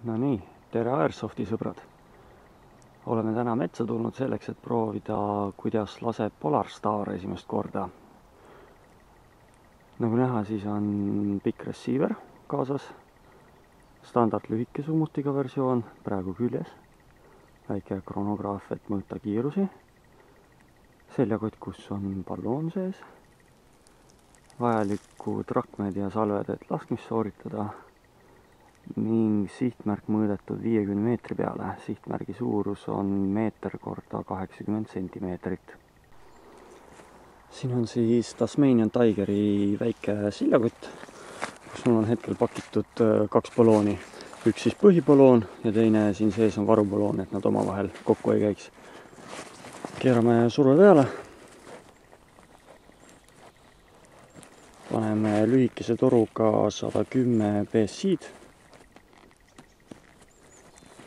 No nii, tere Airsofti sõbrad! Oleme täna metsa tulnud selleks, et proovida, kuidas laseb Polarstar esimest korda. Nagu näha, siis on pikk receiver kaasas, standard lühike summutiga versioon praegu küljes, väike kronograaf, et mõõta kiirusi, seljakott, kus on balloon sees, vajalikud rakmed ja salved, et laskmist sooritada, ning sihtmärk mõõdetud 50 meetri peale. Sihtmärgi suurus on meeter korda 80 sentimeetrit. Siin on siis Tasmanian Tigeri väike siljakott, kus mul on hetkel pakitud 2 ballooni. Üks siis põhibaloon ja teine siin sees on varubaloon, et nad omavahel kokku ei käiks. Keerame surve peale. Paneme lühikese toruga 110 PSI-d,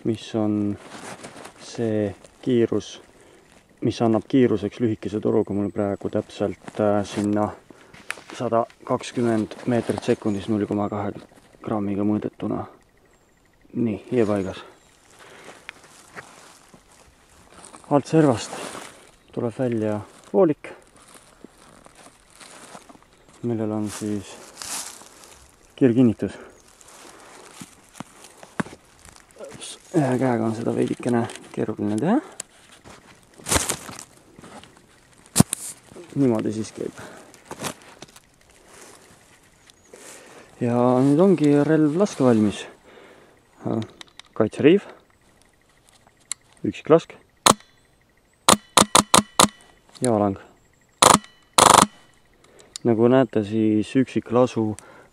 mis on see kiirus, mis annab kiiruseks lühikese toruga mul praegu täpselt sinna 120 meetrit sekundis 0,2 grammiga mõõdetuna. Nii, paigas. Alt servast tuleb välja voolik, millel on siis kiirkinnitus. Ühe käega on seda veidikene keeruline teha. Niimoodi siis käib. Ja nüüd ongi relv laskevalmis. Kaitseriiv, üksiklask ja valang. Nagu näete, siis üksiklasu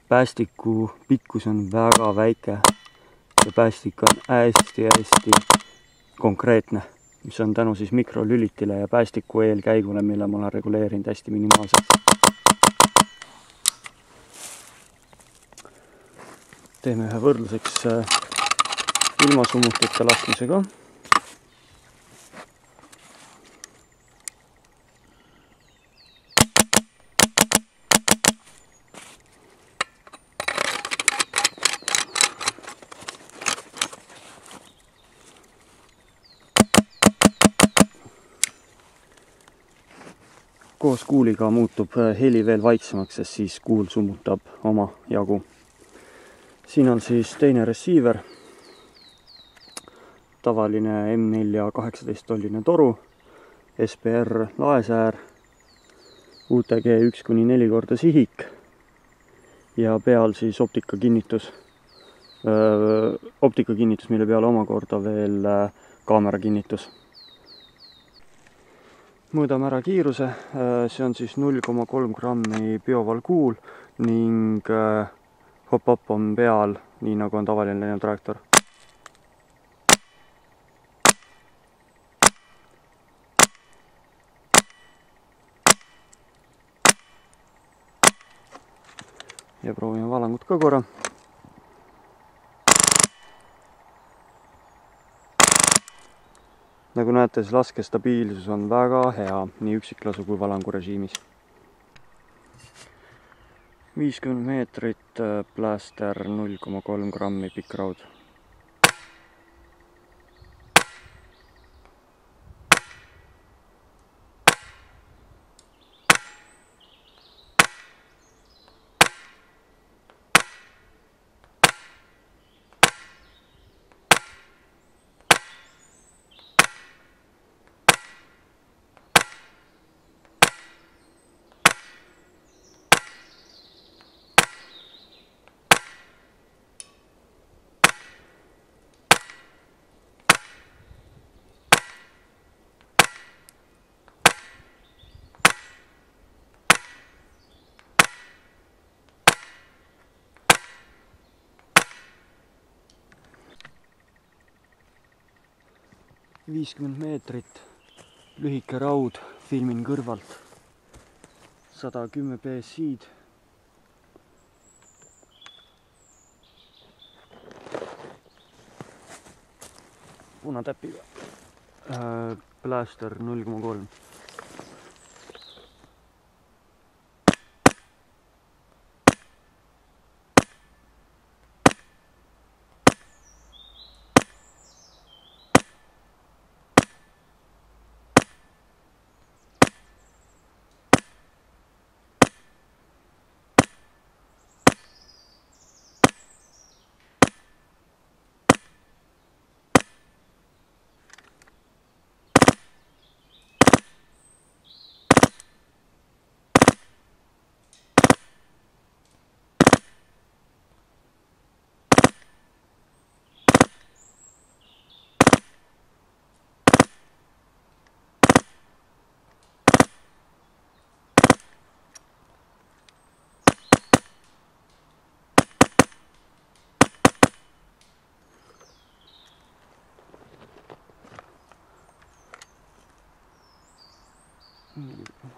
päästiku pikkus on väga väike. Ja päästik on hästi konkreetne, mis on tänu siis mikrolülitile ja päästiku eelkäigule, mille ma olen reguleerinud hästi minimaalselt. Teeme ühe võrdluseks ilmasummutite laskmisega. Koos kuuliga muutub heli veel vaiksemaks, sest siis kuul summutab oma jagu. Siin on siis teine receiver, tavaline M4 18-tolline toru, SPR laesäär, UTG 1-4 korda sihik ja peal siis optikakinnitus, mille peal omakorda veel kaamerakinnitus. Mõõdame ära kiiruse, see on siis 0,3 grammi biovalkuul ning hop-up on peal, nii nagu on tavaline lennutrajektoor. Ja proovime valangut ka korra. Nagu näete, siis laskestabiilsus on väga hea, nii üksiklasu kui valangu režiimis. 50 meetrit, Blaster 0,3 grammi pikk raud. $50 meetrit, lühike raud, filmin kõrvalt, 110 PSI-d. Punatäpiga, Blaster 0,3.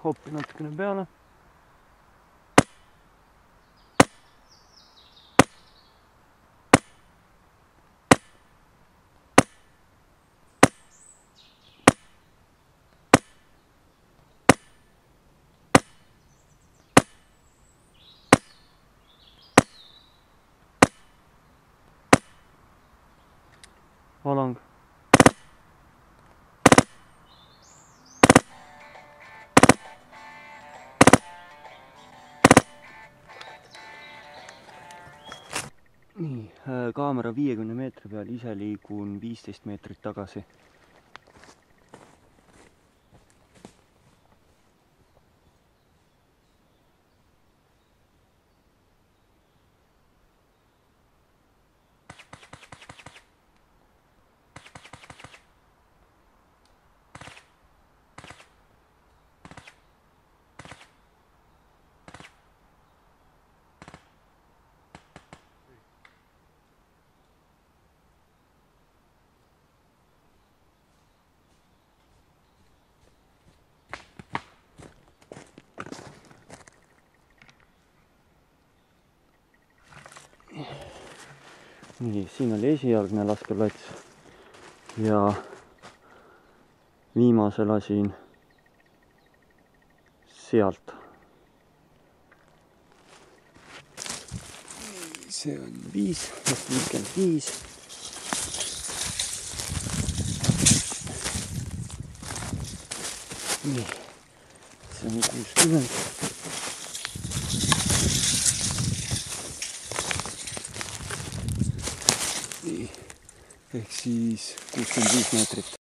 hoppi natukene peale. Valang. Nii, kaamera 50 meetri peal, ise liigun 15 meetrit tagasi. Nii, siin oli esialgne laskeplats ja viimase lasin sealt. See on 55. Nii, see on 60. Ehk siis 65 meetrit.